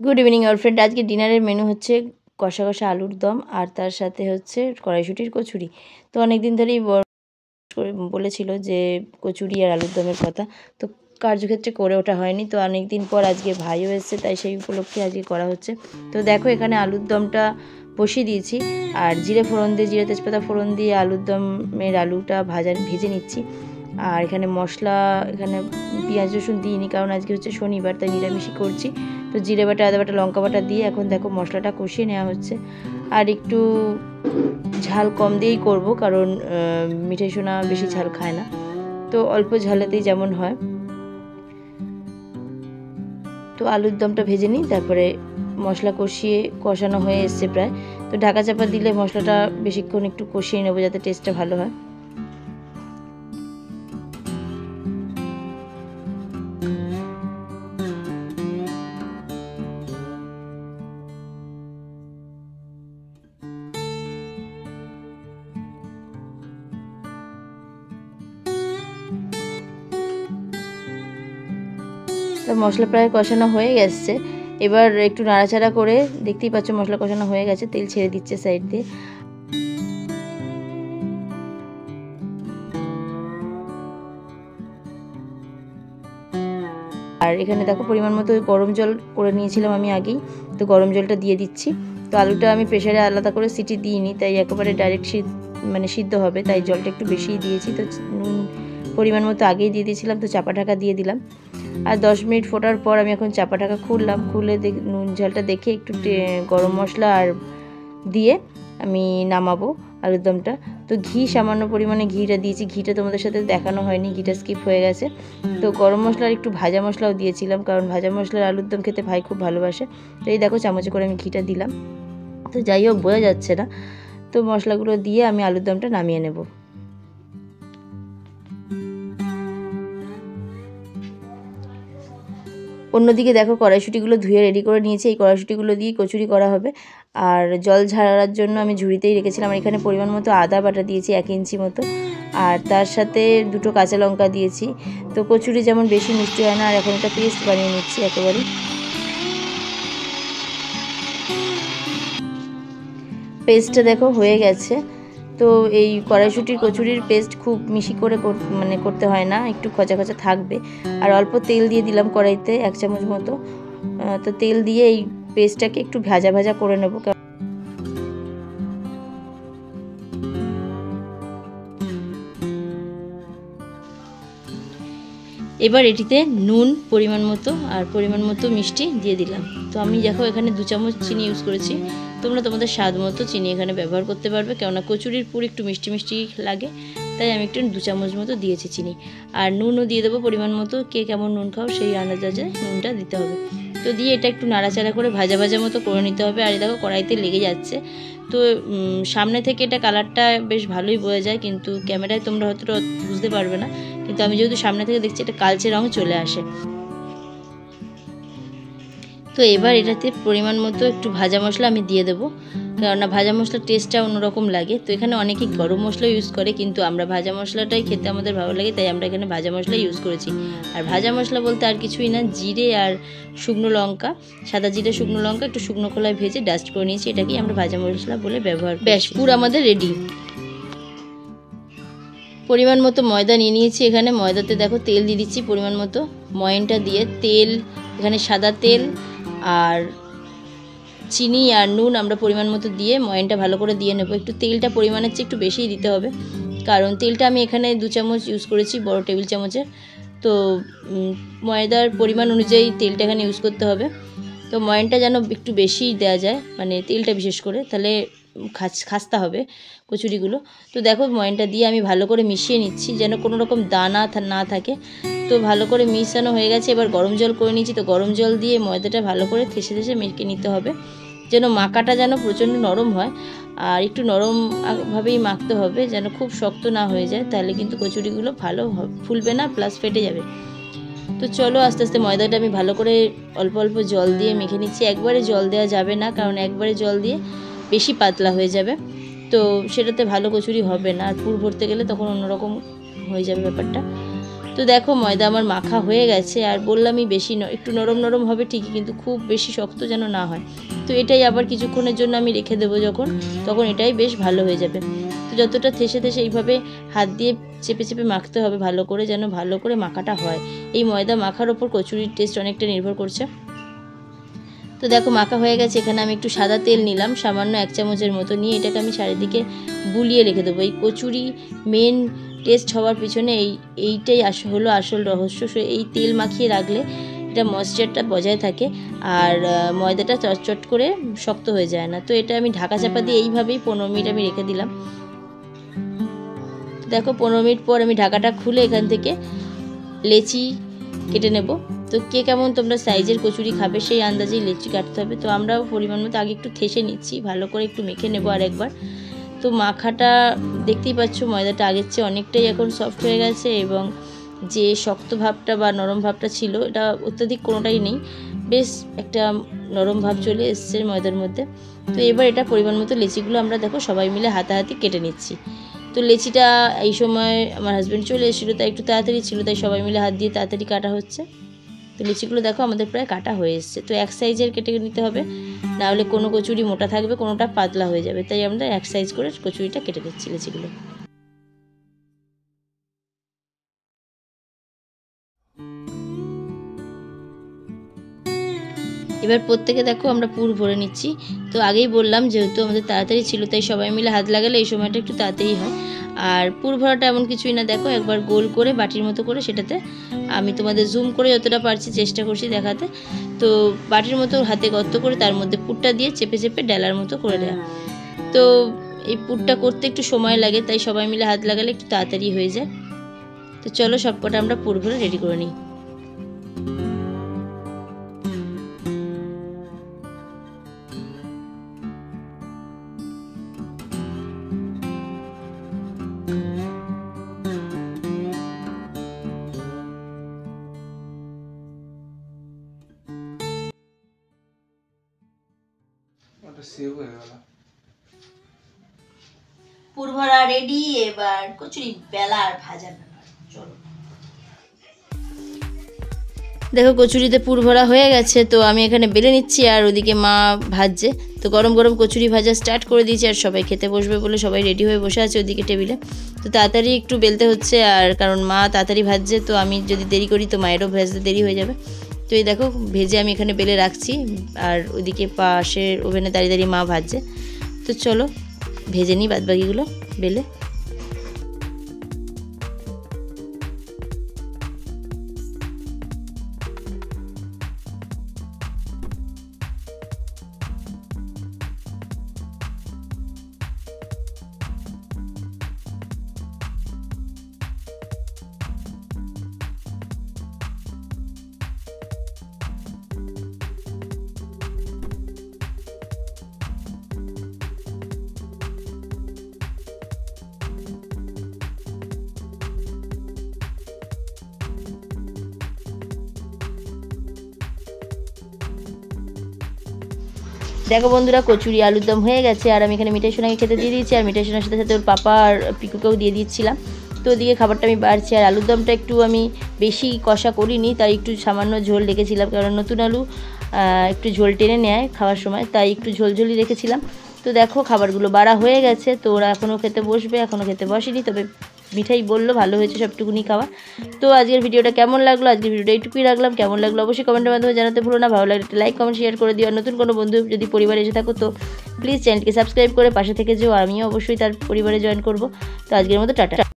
Good evening all friend. আজকে ডিনারের menu হচ্ছে কষা কষা আলুর দম আর তার সাথে হচ্ছে কড়াইশুঁটির কচুরি। তো অনেক দিন ধরেই বলেছিল যে কচুরি আর আলুর দমের কথা, তো কার্যক্ষেত্রে করে ওঠা হয়নি। তো অনেক দিন পর আজকে ভাইও এসছে, তাই সেই উপলক্ষে আজকে করা হচ্ছে। তো দেখো এখানে আলুর দমটা বসিয়ে দিয়েছি আর জিরে ফোড়ন দিয়ে, জিরে তেজপাতা ফোড়ন দিয়ে আলুর দমের আলুটা ভেজে নিচ্ছি। আর এখানে মশলা, এখানে পেঁয়াজ রসুন দিইনি কারণ আজকে হচ্ছে শনিবার, তাই নিরামিষই করছি। তো জিরে বাটা, আদা বাটা, লঙ্কা বাটা দিয়ে এখন দেখো মশলাটা কষিয়ে নেওয়া হচ্ছে। আর একটু ঝাল কম দিয়েই করব কারণ মিঠাই সোনা বেশি ঝাল খায় না, তো অল্প ঝালেতেই যেমন হয়। তো আলুর দমটা ভেজে নিই, তারপরে মশলা কষানো হয়ে এসছে প্রায়। তো ঢাকা চাপা দিলে মশলাটা বেশিক্ষণ একটু কষিয়ে নেবো যাতে টেস্টটা ভালো হয়। তো মশলা প্রায় কষানো হয়ে গেছে, এবার একটু নাড়াচাড়া করে, দেখতেই পাচ্ছ মশলা কষানো হয়ে গেছে, তেল ছেড়ে দিচ্ছে সাইড দিয়ে। আর এখানে দেখো পরিমাণ মতো গরম জল করে নিয়েছিলাম আমি আগেই, তো গরম জলটা দিয়ে দিচ্ছি। তো আলুটা আমি প্রেশারে আলাদা করে সিটি দিইনি, তাই একেবারে ডাইরেক্ট সিদ্ধ হবে, তাই জলটা একটু বেশিই দিয়েছি। তো নুন পরিমাণ মতো আগেই দিয়ে দিয়েছিলাম, তো চাপা ঢাকা দিয়ে দিলাম। আর 10 মিনিট ফোটার পর আমি এখন চাপা ঢাকা খুললাম, খুলে নুন ঝালটা দেখে একটু গরম মশলা আর দিয়ে আমি নামাবো আলুর দমটা। তো ঘি, সামান্য পরিমাণে ঘিটা দিয়েছি, ঘিটা তোমাদের সাথে দেখানো হয়নি, ঘিটা স্কিপ হয়ে গেছে। তো গরম মশলার একটু ভাজা মশলাও দিয়েছিলাম কারণ ভাজা মশলার আলুর দম খেতে ভাই খুব ভালোবাসে। তো এই দেখো চামচে করে আমি ঘিটা দিলাম। তো যাই হোক বোঝা যাচ্ছে না। তো মশলাগুলো দিয়ে আমি আলুর দমটা নামিয়ে নেব। অন্যদিকে দেখো কড়াইশুঁটিগুলো ধুয়ে রেডি করে নিয়েছি, এই কড়াইশুঁটিগুলো দিয়ে কচুরি করা হবে। আর জল ঝাড়ার জন্য আমি ঝুড়িতেই রেখেছিলাম। আর এখানে পরিমাণ মতো আদা বাটা দিয়েছি 1 ইঞ্চি মতো, আর তার সাথে 2টো কাঁচা লঙ্কা দিয়েছি। তো কচুরি যেমন বেশি মিষ্টি হয় না, আর এখন একটা পেস্ট বানিয়ে নিচ্ছি একেবারে। পেস্টটা দেখো হয়ে গেছে। তো এই কড়াইশুঁটির কচুরির পেস্ট খুব মিশি করে করতে হয় না, একটু খচা খচা থাকবে। আর অল্প তেল দিয়ে দিলাম কড়াইতে 1 চামচ মতো। তো তেল দিয়ে এই পেস্টটাকে একটু ভাজা ভাজা করে নেব। এবার এটিতে নুন পরিমাণ মতো আর পরিমাণ মতো মিষ্টি দিয়ে দিলাম। তো আমি দেখো এখানে 2 চামচ চিনি ইউজ করেছি, তোমরা তোমাদের স্বাদ মতো চিনি এখানে ব্যবহার করতে পারবে, কেননা কচুরির পুর একটু মিষ্টি মিষ্টি লাগে, তাই আমি একটু 2 চামচ মতো দিয়েছি চিনি। আর নুনও দিয়ে দেবো পরিমাণ মতো, কে কেমন নুন খাও সেই আন্দাজে নুনটা দিতে হবে। তো দিয়ে এটা একটু নাড়াচাড়া করে ভাজা ভাজা মতো করে নিতে হবে। আর দেখো কড়াইতে লেগে যাচ্ছে, তো সামনে থেকে এটা কালারটা বেশ ভালোই বোঝা যায়, কিন্তু ক্যামেরায় তোমরা হয়তো বুঝতে পারবে না, কিন্তু আমি যেহেতু সামনে থেকে দেখছি এটা কালচে রং চলে আসে। তো এবার এটাতে পরিমাণ মতো একটু ভাজা মশলা আমি দিয়ে দেবো, কেননা ভাজা মশলার টেস্টটা অন্যরকম লাগে। তো এখানে অনেকেই গরম মশলা ইউজ করে, কিন্তু আমরা ভাজা মশলাটাই খেতে আমাদের ভালো লাগে, তাই আমরা এখানে ভাজা মশলা ইউজ করেছি। আর ভাজা মশলা বলতে আর কিছুই না, জিরে আর শুকনো লঙ্কা, সাদা জিরে শুকনো লঙ্কা একটু শুকনো খোলায় ভেজে ডাস্ট করে নিয়েছি, এটাকেই আমরা ভাজা মশলা বলে ব্যবহার করি। ব্যাস পুরো আমাদের রেডি। পরিমাণ মতো ময়দা নিয়ে নিয়েছি, এখানে ময়দাতে দেখো তেল দিয়ে দিচ্ছি পরিমাণ মতো। ময়নটা দিয়ে তেল, এখানে সাদা তেল আর চিনি আর নুন আমরা পরিমাণ মতো দিয়ে ময়নটা ভালো করে দিয়ে নেব। একটু তেলটা পরিমাণের চেয়ে একটু বেশিই দিতে হবে, কারণ তেলটা আমি এখানে 2 চামচ ইউজ করেছি, বড় টেবিল চামচের। তো ময়দার পরিমাণ অনুযায়ী তেলটা এখানে ইউজ করতে হবে। তো ময়নটা যেন একটু বেশি দেওয়া যায়, মানে তেলটা বিশেষ করে, তাহলে খাস্তা হবে কচুরিগুলো। তো দেখো ময়নটা দিয়ে আমি ভালো করে মিশিয়ে নিচ্ছি যেন কোনো রকম দানা না থাকে। তো ভালো করে মিশানো হয়ে গেছে, এবার গরম জল করে নিয়েছি। তো গরম জল দিয়ে ময়দাটা ভালো করে ঠেসে ঠেসে মেখে নিতে হবে, যেন মাখাটা যেন প্রচণ্ড নরম হয়। আর একটু নরমভাবেই মাখতে হবে, যেন খুব শক্ত না হয়ে যায়, তাহলে কিন্তু কচুরিগুলো ভালো ফুলবে না, প্লাস ফেটে যাবে। তো চলো আস্তে আস্তে ময়দাটা আমি ভালো করে অল্প অল্প জল দিয়ে মেখে নিচ্ছি। একবারে জল দেওয়া যাবে না, কারণ একবারে জল দিয়ে বেশি পাতলা হয়ে যাবে, তো সেটাতে ভালো কচুরি হবে না। আর পুর ভরতে গেলে তখন অন্যরকম হয়ে যাবে ব্যাপারটা। তো দেখো ময়দা আমার মাখা হয়ে গেছে, আর বললামই বেশি একটু নরম নরম হবে ঠিকই, কিন্তু খুব বেশি শক্ত যেন না হয়। তো এটাই আবার কিছুক্ষণের জন্য আমি রেখে দেবো, তখন এটাই বেশ ভালো হয়ে যাবে। তো যতটা থেসে এইভাবে হাত দিয়ে চেপে চেপে মাখতে হবে ভালো করে, যেন ভালো করে মাখাটা হয়। এই ময়দা মাখার ওপর কচুরির টেস্ট অনেকটা নির্ভর করছে। তো দেখো মাখা হয়ে গেছে। এখানে আমি একটু সাদা তেল নিলাম, সামান্য 1 চামচের মতো নিয়ে এটাকে আমি চারিদিকে বুলিয়ে রেখে দেবো। এই কচুরি মেন টেস্ট হওয়ার পিছনে এইটাই হলো আসল রহস্য। এই তেল মাখিয়ে রাখলে এটা ময়েশ্চারটা বজায় থাকে, আর ময়দাটা চটচট করে শক্ত হয়ে যায় না। তো এটা আমি ঢাকা চাপা দিয়ে এইভাবেই 15 মিনিট আমি রেখে দিলাম। দেখো 15 মিনিট পর আমি ঢাকাটা খুলে এখান থেকে লেচি কেটে নেব। তো কে কেমন তোমরা সাইজের কচুরি খাবে সেই আন্দাজেই লেচি কাটতে হবে। তো আমরাও পরিমাণ মতো আগে একটু ঠেসে নিচ্ছি, ভালো করে একটু মেখে নেব আরেকবার। তো মাখাটা দেখতেই পাচ্ছ ময়দাটা আগের চেয়ে অনেকটাই এখন সফট হয়ে গেছে, এবং যে শক্ত ভাবটা বা নরম ভাবটা ছিল এটা অত্যাধিক কোনোটাই নেই, বেশ একটা নরম ভাব চলে এসছে ময়দার মধ্যে। তো এবার এটা পরিমাণ মতো লেচিগুলো আমরা দেখো সবাই মিলে হাতাহাতি কেটে নিচ্ছি। তো লেচিটা এই সময় আমার হাজব্যান্ড চলে এসেছিলো, তাই একটু তাড়াতাড়ি ছিল, তাই সবাই মিলে হাত দিয়ে তাড়াতাড়ি কাটা হচ্ছে। তো লিচিগুলো দেখো আমাদের প্রায় কাটা হয়ে এসছে। তো এক সাইজের কেটে নিতে হবে, নাহলে কোনো কচুরি মোটা থাকবে, কোনোটা পাতলা হয়ে যাবে, তাই আমরা এক সাইজ করে কচুরিটা কেটে নিচ্ছি লিচিগুলো। এবার প্রত্যেকে দেখো আমরা পুর ভরে নিচ্ছি। তো আগেই বললাম যেহেতু আমাদের তাড়াতাড়ি ছিল, তাই সবাই মিলে হাত লাগালে এই সময়টা একটু তাড়াতাড়ি হয়। আর পুর ভরাটা এমন কিছুই না, দেখো একবার গোল করে বাটির মতো করে সেটাতে আমি তোমাদের জুম করে যতটা পারছি চেষ্টা করছি দেখাতে। তো বাটির মতো হাতে গর্ত করে তার মধ্যে পুরটা দিয়ে চেপে চেপে ডেলার মতো করে দেওয়া। তো এই পুরটা করতে একটু সময় লাগে, তাই সবাই মিলে হাত লাগালে একটু তাড়াতাড়ি হয়ে যায়। তো চলো সবকটা আমরা পুর ভরে রেডি করে নিই। পুর ভরা রেডি, এবার কচুরি বেলা আর ভাজা। চলো দেখো কচুরিতে পুর ভরা হয়ে গেছে। তো আমি এখানে বেলে নিচ্ছি, আর ওদিকে মা ভাজছে। তো গরম গরম কচুরি ভাজা স্টার্ট করে দিয়েছি, আর সবাই খেতে বসবে বলে সবাই রেডি হয়ে বসে আছে ওদিকে টেবিলে। তো তাড়াতাড়ি একটু বেলতে হচ্ছে, আর কারণ মা তাড়াতাড়ি ভাজছে, তো আমি যদি দেরি করি তো মায়েরও ভাজতে দেরি হয়ে যাবে। তো এই দেখো ভেজে আমি এখানে বেলে রাখছি, আর ওদিকে পাশের ওভেনে দাঁড়িয়ে দাঁড়িয়ে মা ভাজছে। তো চলো ভেজে নিই বাদবাকিগুলো বেলে। দেখো বন্ধুরা কচুরি আলুর দম হয়ে গেছে, আর আমি এখানে মিঠাই সোনাকে খেতে দিয়ে দিয়েছি, আর মিঠাই সোনার সাথে সাথে ওর পাপা আর পিকুকেও দিয়ে দিচ্ছিলাম। তো ওদিকে খাবারটা আমি বাড়ছি, আর আলুর দমটা একটু আমি বেশি কষা করিনি, তাই একটু সামান্য ঝোল রেখেছিলাম, কারণ নতুন আলু একটু ঝোল টেনে নেয় খাওয়ার সময়, তাই একটু ঝোলঝোলি রেখেছিলাম। তো দেখো খাবারগুলো বাড়া হয়ে গেছে, তো ওরা এখনও খেতে বসবে, এখনও খেতে বসেনি, তবে মিঠাই বললো ভালো হয়েছে সবটুকুনি খাওয়া। তো আজকের ভিডিওটা কেমন লাগলো, আজকের ভিডিওটা এইটুকুই রাখলাম। কেমন লাগলো অবশ্যই কমেন্টের মাধ্যমে জানাতে ভুলো না। ভালো লাগলে একটা লাইক কমেন্ট শেয়ার করে দিও, আর নতুন কোনো বন্ধু যদি পরিবারে এসে থাকো তো প্লিজ চ্যানেলকে সাবস্ক্রাইব করে পাশে থেকে যেও, আমিও অবশ্যই তার পরিবারে জয়েন করবো। তো আজকের মতো টাটা।